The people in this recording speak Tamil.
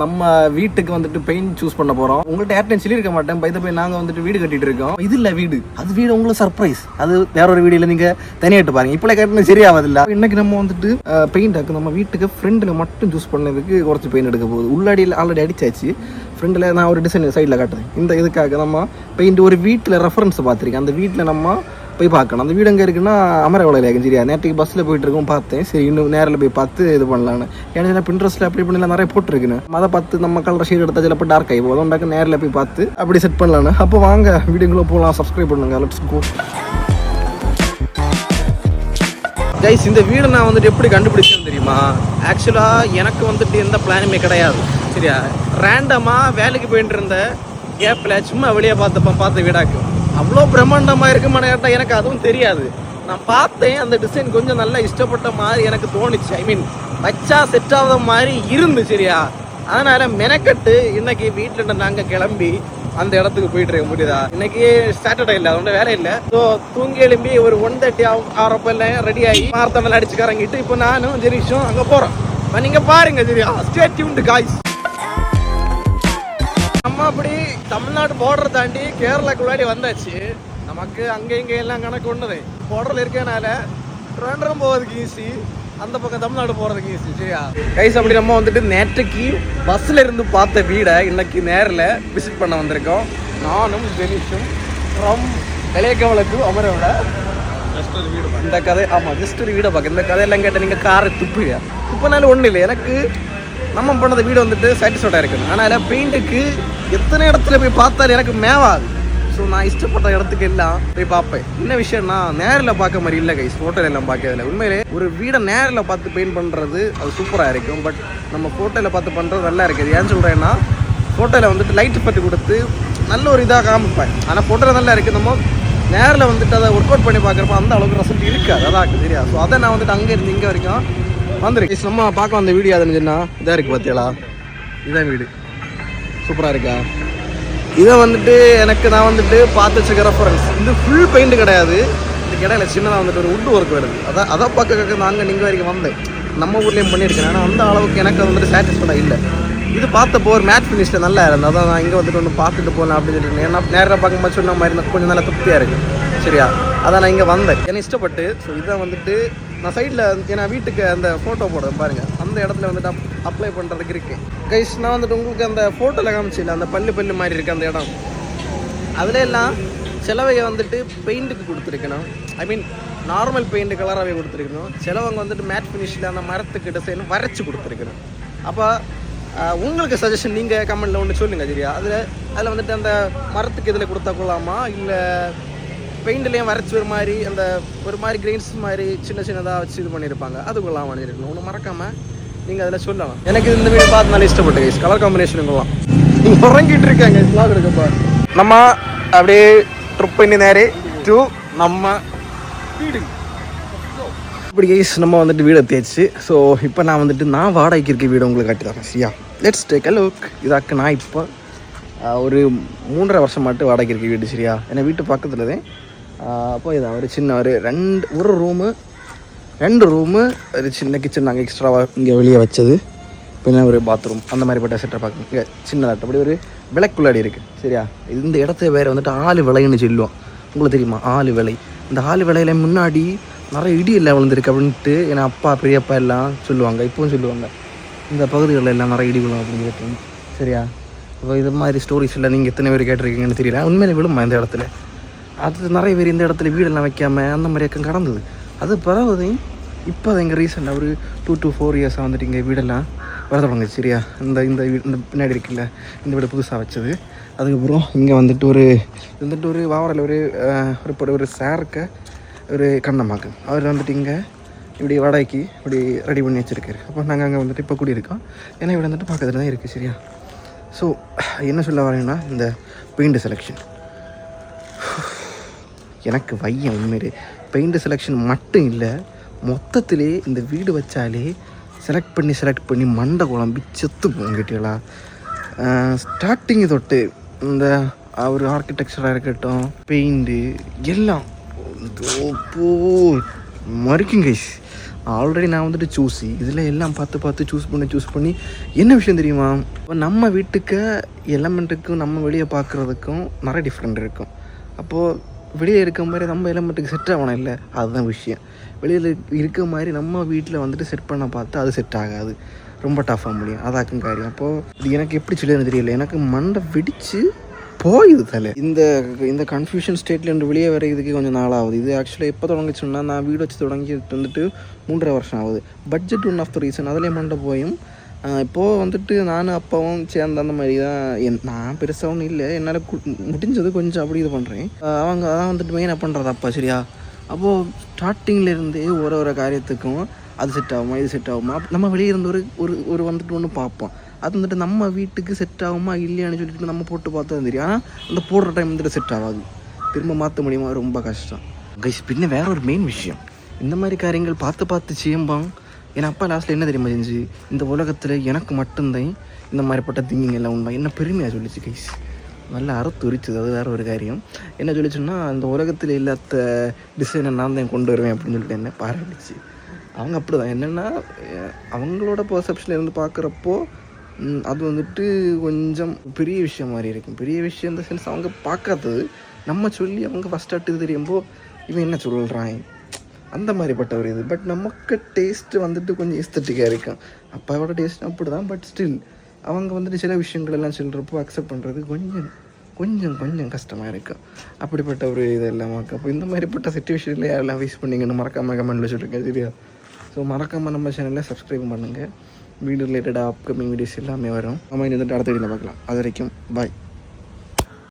நம்ம வீட்டுக்கு வந்துட்டு பெயிண்ட் சூஸ் பண்ண போறோம். உங்கள்கிட்ட யார்ட்டையும் சொல்லியிருக்க மாட்டேன். பை த பை நாங்கள் வந்துட்டு வீடு கட்டிட்டு இருக்கோம். இது இல்லை வீடு, அது வீடு உங்களுக்கு சர்ப்ரைஸ். அது வேற ஒரு வீடியோல நீங்க தனியாட்டு பாருங்க. இப்போல கட்டினது சரியாவது இல்லை. இன்னைக்கு நம்ம வந்துட்டு பெயிண்ட் ஆக்கு நம்ம வீட்டுக்கு ஃப்ரெண்டில் மட்டும் சூஸ் பண்ணதுக்கு குறைச்சி பெயிண்ட் எடுக்க போகுது. உள்ளாடியில் ஆல்ரெடி அடிச்சாச்சு. ஃப்ரெண்டில் நான் ஒரு டிசைன் சைடில் காட்டுறேன். இந்த இதுக்காக நம்ம பெயிண்ட் ஒரு வீட்டில் ரெஃபரன்ஸ் பார்த்துருக்கேன். அந்த வீட்டில் நம்ம போய் பார்க்கணும். அந்த வீடு எங்கே இருக்குன்னா அமரவளையில் சரியா. நேற்றுக்கு பஸ்ஸில் போயிட்டு இருக்கோம் பார்த்தேன். சரி இன்னும் நேரில் போய் பார்த்து இது பண்ணலான்னு. ஏன்னா பின்ட்ரெஸ்ட்டில் அப்படி பண்ணலாம் நிறைய போட்டிருக்குன்னு. அதை பார்த்து நம்ம கலர் ஷேட் எடுத்தால் சிலப்போ டார்க் ஆகி போதும். உண்டாக்க நேரில் போய் பார்த்து அப்படி செட் பண்ணலான்னு. அப்போ வாங்க வீடியோக்குள்ளே போகலாம். சப்ஸ்கிரைப் பண்ணுங்க. Let's go guys. இந்த வீடு நான் வந்துட்டு எப்படி கண்டுபிடிச்சேன்னு தெரியுமா? ஆக்சுவலாக எனக்கு வந்துட்டு எந்த பிளானுமே கிடையாது சரியா. ரேண்டமாக வேலைக்கு போயிட்டு இருந்த கேப்பில் சும்மா வெளியே பார்த்த வீடாக்கு அவ்வளோ பிரம்மாண்டமாக இருக்குமான கேட்டால் எனக்கு அதுவும் தெரியாது. நான் பார்த்தேன், அந்த டிசைன் கொஞ்சம் நல்லா இஷ்டப்பட்ட மாதிரி எனக்கு தோணுச்சு. ஐ மீன் வச்சா செட் ஆகாத மாதிரி இருந்து சரியா. அதனால் மெனக்கட்டு இன்னைக்கு வீட்டில் நாங்கள் கிளம்பி அந்த இடத்துக்கு போயிட்டு இருக்க முடியுதா. இன்னைக்கு சாட்டர்டே இல்லை, அதோட வேலை இல்லை. ஸோ தூங்கி எழும்பி ஒரு 1:30 ஆகிறப்ப எல்லாம் ரெடி ஆகி மாரத்தானில் அடிச்சு கறங்கிட்டு இப்போ நானும் ஜெரிஷும் அங்கே போகிறோம். நீங்கள் பாருங்க சரியா. Stay tuned guys. நம்ம அப்படி தமிழ்நாடு பார்டர் தாண்டி கேரளாக்குள்ளாடி வந்தாச்சு. நமக்கு அங்கே இங்கே எல்லாம் கணக்கு ஒன்றுது. பார்டரில் இருக்கனால ட்ரெண்டரும் போகிறதுக்கு ஈஸி, அந்த பக்கம் தமிழ்நாடு போகிறதுக்கு ஈஸி சரியா கைஸ். அப்படி நம்ம வந்துட்டு நேற்றைக்கு பஸ்ஸில் இருந்து பார்த்த வீடை இன்னைக்கு நேரில் விசிட் பண்ண வந்திருக்கோம். நானும் ஜெனிஷும் ஃப்ரம் இளையக்கவலுக்கு அமரோட இந்த கதை. ஆமாம், ஜஸ்ட் ஒரு வீடை பார்க்க. இந்த கதையெல்லாம் கேட்டால் நீங்கள் காரை துப்புவியா. துப்புனாலும் ஒன்றும் இல்லை, எனக்கு நம்ம பண்ணது வீடு வந்துட்டு சாட்டிஸ்ஃபைடாக இருக்குது. ஆனால் பெயிண்ட்டுக்கு எத்தனை இடத்துல போய் பார்த்தாலும் எனக்கு மேவாது. ஸோ நான் இஷ்டப்பட்ட இடத்துக்கு எல்லாம் போய் பார்ப்பேன். என்ன விஷயம்னா நேரில் பார்க்க மாதிரி இல்லை கைஸ், ஃபோட்டோவில் எல்லாம் பார்க்கறதில்ல. உண்மையிலே ஒரு வீடை நேரில் பார்த்து பெயிண்ட் பண்ணுறது அது சூப்பராக இருக்கும். பட் நம்ம ஃபோட்டோவில் பார்த்து பண்ணுறது நல்லா இருக்குது. ஏன்னு சொல்கிறேன்னா ஃபோட்டோவில் வந்துட்டு லைட்டு பற்றி கொடுத்து நல்ல ஒரு இதாக காமிப்பேன். ஆனால் ஃபோட்டோவில் நல்லா இருக்குது. நம்ம நேரில் வந்துட்டு அதை ஒர்க் அவுட் பண்ணி பார்க்குறப்ப அந்த அளவுக்கு ரிசல்ட் இருக்காது. அதான் சரியா. ஸோ அதை நான் வந்துட்டு அங்கே இருந்து இங்கே வரைக்கும் வந்துருக்கு. நம்ம பார்க்க வந்த வீடியோ அதுன்னு சொன்னால் இதாக இருக்குது பார்த்தியாளா. இதுதான் வீடு, சூப்பராக இருக்கா. இதை வந்துட்டு எனக்கு நான் வந்துட்டு பார்த்து வச்சுக்க ரெஃபரன்ஸ். இது ஃபுல் பெயிண்ட் கிடையாது. இந்த கடையில் சின்னதாக வந்துட்டு ஒரு வுட் ஒர்க் வருது. அதை பார்க்க நாங்கள் நீங்கள் வரைக்கும் வந்தேன். நம்ம ஊர்லேயும் பண்ணியிருக்கேன். ஆனால் அந்த அளவுக்கு எனக்கு அது வந்துட்டு சாட்டிஸ்ஃபைடாக இல்லை. இது பார்த்தப்போ ஒரு மேட் ஃபினிஷில் நல்லா இருந்தது. அதான் நான் இங்கே வந்துட்டு ஒன்று பார்த்துட்டு போகலாம் அப்படின்னு சொல்லிட்டு. ஏன்னா நேராக பார்க்கும்போது சொன்ன மாதிரி இருந்தால் கொஞ்சம் நல்லா திருப்தியாக இருக்குது சரியா. அதான் நான் இங்கே வந்தேன் ஏன்னா இஷ்டப்பட்டு. ஸோ இதை வந்துட்டு நான் சைடில் ஏன்னா வீட்டுக்கு அந்த ஃபோட்டோ போடுறேன் பாருங்கள், அந்த இடத்துல வந்துட்டு அப்ளை பண்ணுறதுக்கு இருக்கேன் கைஸ். நான் வந்துட்டு உங்களுக்கு அந்த ஃபோட்டோவில் காமிச்சில்ல அந்த பல்லு மாதிரி இருக்குது அந்த இடம். அதில் எல்லாம் செலவையை வந்துட்டு பெயிண்ட்டுக்கு கொடுத்துருக்கணும். ஐ மீன் நார்மல் பெயிண்ட் கலராகவே கொடுத்துருக்கணும். சிலவங்க வந்துட்டு மேட் ஃபினிஷில் அந்த மரத்துக்கு டிசைன் வரைச்சி கொடுத்துருக்கணும். அப்போ உங்களுக்கு சஜஷன் நீங்கள் கமெண்டில் ஒன்று சொல்லுங்கள் சரியா. அதில் வந்துட்டு அந்த மரத்துக்கு இதில் கொடுத்தா கொள்ளாமா, இல்லை பெயிண்ட்லேயும் வரைச்சி ஒரு மாதிரி கிரெயின்ஸ் மாதிரி சின்னதாக வச்சு இது பண்ணியிருப்பாங்க, அதுக்குள்ளாம் பண்ணியிருக்கணும். ஒன்று மறக்காமல் நீங்கள் அதில் சொல்லலாம். எனக்கு இந்த வீடு பார்த்து நல்லா இஷ்டப்பட்டு கைஸ். கலர் காம்பினேஷனுங்களாம் நீங்கள் உறங்கிட்டு இருக்காங்க. ஸ்லாக் எடுக்கப்பா நம்ம அப்படியே ட்ரிப் பண்ணி நேரே டூ நம்ம வீடு. இப்படி கைஸ் நம்ம வந்துட்டு வீடு தேய்ச்சி. ஸோ இப்போ நான் வந்துட்டு நான் வாடகைக்கு இருக்க வீடு உங்களுக்கு கட்டி தரேன் சரியா. Let's take a look. இதாக்கு நான் இப்போ ஒரு 3.5 வருஷம் மட்டும் வாடகைக்கு இருக்க வீடு சரியா. ஏன்னா வீட்டு பக்கத்தில் தான். அப்போ இதான் ஒரு சின்ன ஒரு 2 ரூமு ஒரு சின்ன கிச்சன் நாங்கள் எக்ஸ்ட்ராவாக இங்கே வெளியே வச்சது. பின்ன ஒரு பாத்ரூம் அந்த மாதிரிப்பட்ட செட்டை பார்க்கணும். இங்கே சின்னதாட்ட அப்படி ஒரு விளக்குள்ளாடி இருக்குது சரியா. இந்த இடத்த வேறு வந்துட்டு ஆளு விலைன்னு சொல்லுவோம். உங்களுக்கு தெரியுமா ஆளு விலை? இந்த ஆளு விலையில முன்னாடி நிறைய இடி எல்லாம் விழுந்திருக்கு அப்படின்ட்டு ஏன்னா அப்பா பெரியப்பா எல்லாம் சொல்லுவாங்க, இப்போவும் சொல்லுவாங்க. இந்த பகுதிகளில் எல்லாம் நிறைய இடி விழும் அப்படின்னு கேட்டோம் சரியா. இப்போ இது மாதிரி ஸ்டோரிஸ் எல்லாம் நீங்கள் எத்தனை பேர் கேட்டிருக்கீங்கன்னு தெரியல. உண்மையிலே விழுமா இந்த இடத்துல. அது நிறைய பேர் இந்த இடத்துல வீடெல்லாம் வைக்காமல் அந்த மாதிரி எக்கம் கடந்தது. அது பரவதையும் இப்போ அது எங்கள் ரீசெண்டாக ஒரு 2 to 4 இயர்ஸாக வந்துட்டு இங்கே வீடெல்லாம் வர தொடங்குது சரியா. இந்த பின்னாடி இருக்குல்ல இந்த வீடு புதுசாக வச்சது. அதுக்கப்புறம் இங்கே வந்துட்டு ஒரு வாவரில் ஒரு சாருக்கு ஒரு கண்ணம்மாக்கு அவர் வந்துட்டு இங்கே இப்படி வாடகைக்கு இப்படி ரெடி பண்ணி வச்சுருக்காரு. அப்போ நாங்கள் அங்கே வந்துட்டு இப்போ கூடியிருக்கோம். ஏன்னா இப்படி வந்துட்டு பக்கத்தில் தான் இருக்குது சரியா. ஸோ என்ன சொல்ல வரேன்னா இந்த பெயிண்ட் செலெக்ஷன் எனக்கு வையம். உண்மையிலே பெயிண்ட் செலெக்ஷன் மட்டும் இல்லை, மொத்தத்திலே இந்த வீடு வச்சாலே செலக்ட் பண்ணி மண்டை குழம்பி செத்து போகும் கேட்டீங்களா. ஸ்டார்டிங்கு தொட்டு இந்த ஒரு ஆர்கிடெக்சராக இருக்கட்டும், பெயிண்ட்டு எல்லாம் மறுக்கும் கைஸ். ஆல்ரெடி நான் வந்துட்டு சூஸி இதில் எல்லாம் பார்த்து சூஸ் பண்ணி என்ன விஷயம் தெரியுமா, இப்போ நம்ம வீட்டுக்கு எலமெண்ட்டுக்கும் நம்ம வெளியே பார்க்குறதுக்கும் நிறைய டிஃப்ரெண்ட் இருக்கும். அப்போது வெளியே இருக்க மாதிரி நம்ம எலமெண்ட்டுக்கு செட் ஆகணும் இல்லை, அதுதான் விஷயம். வெளியில் இருக்க மாதிரி நம்ம வீட்டில் வந்துட்டு செட் பண்ண பார்த்தா அது செட் ஆகாது, ரொம்ப டஃப்பாக முடியும், அதாக்கும் காரியம். அப்போது இது எனக்கு எப்படி சொல்லுன்னு தெரியல, எனக்கு மண்டை வெடித்து போயுது தலை. இந்த கன்ஃபியூஷன் ஸ்டேட்லேருந்து வெளியே வர இதுக்கு கொஞ்சம் நாள் ஆகுது. இது ஆக்சுவலாக எப்போ தொடங்கிச்சுன்னா, நான் வீடு வச்சு தொடங்கிட்டு வந்துட்டு 3.5 வருஷம் ஆகுது. Budget one of the reason, அதிலே மண்டை போயும். இப்போது வந்துட்டு நானும் அப்பாவும் சேர்ந்து அந்த மாதிரி தான். நான் பெருசாக ஒன்றும் இல்லை, என்னால் முடிஞ்சது கொஞ்சம் அப்படி இது பண்ணுறேன். அவங்க அதான் வந்துட்டு மெயினாக பண்ணுறது அப்பா, சரியா? அப்போது ஸ்டார்டிங்லேருந்தே ஒரு காரியத்துக்கும் அது செட் ஆகுமா இது செட் ஆகுமா, நம்ம வெளியே இருந்து ஒரு வந்துட்டு ஒன்று பார்ப்போம். அது வந்துட்டு நம்ம வீட்டுக்கு செட் ஆகுமா இல்லையான்னு சொல்லிட்டு நம்ம போட்டு பார்த்தா தெரியும். ஆனால் அந்த போடுற டைம் வந்துட்டு செட் ஆகாது, திரும்ப மாற்ற முடியுமா, ரொம்ப கஷ்டம் கைஸ். பின்ன வேற ஒரு மெயின் விஷயம், இந்த மாதிரி காரியங்கள் பார்த்து செய்யும்பாங்க. ஏன்னா அப்பா லாஸ்ட்டில் என்ன தெரியுமா செஞ்சு, இந்த உலகத்தில் எனக்கு மட்டும்தான் இந்த மாதிரிப்பட்ட திங்கிங் எல்லாம் உண்மை என்ன பெருமையாக சொல்லிச்சு கைஸ். நல்லா அறுத்து உரிச்சது, அது வேறு ஒரு காரியம். என்ன சொல்லிச்சுன்னா, அந்த உலகத்தில் இல்லாத டிசைனை நான் தான் கொண்டு வருவேன் அப்படின்னு சொல்லிட்டு என்ன பாராட்டுச்சு. அவங்க அப்படி தான், என்னென்னா அவங்களோட பர்செப்ஷனில் இருந்து பார்க்குறப்போ அது வந்துட்டு கொஞ்சம் பெரிய விஷயம் மாதிரி இருக்கும். பெரிய விஷயம் இந்த சென்ஸ் அவங்க பார்க்காதது நம்ம சொல்லி அவங்க ஃபஸ்ட் ஆட்டு தெரியும்போ இவன் என்ன சொல்கிறான் அந்த மாதிரிப்பட்ட ஒரு இது. பட் நமக்கு டேஸ்ட்டு வந்துட்டு கொஞ்சம் எஸ்தட்டிக்காக இருக்கும். அப்பாவோட டேஸ்ட் அப்படி தான். பட் ஸ்டில் அவங்க வந்துட்டு சில விஷயங்கள் எல்லாம் சொல்கிறப்போ அக்செப்ட் பண்ணுறது கொஞ்சம் கஷ்டமாக இருக்கும். அப்படிப்பட்ட ஒரு இது எல்லாம் அப்போ இந்த மாதிரிப்பட்ட சிச்சுவேஷனில் யாரெல்லாம் ஃபேஸ் பண்ணிங்கன்னு மறக்காமல் கமெண்ட்டில் சொல்லியிருக்கேன், சரியா? ஸோ மறக்காமல் நம்ம சேனலில் சப்ஸ்கிரைப் பண்ணுங்கள். வீடியோ ரிலேட்டடாக அப்கமிங் வீடியோஸ் எல்லாமே வரும். நம்ம இன்னும் அடுத்த வீடியோவில் பார்க்கலாம். அது வரைக்கும் பாய்.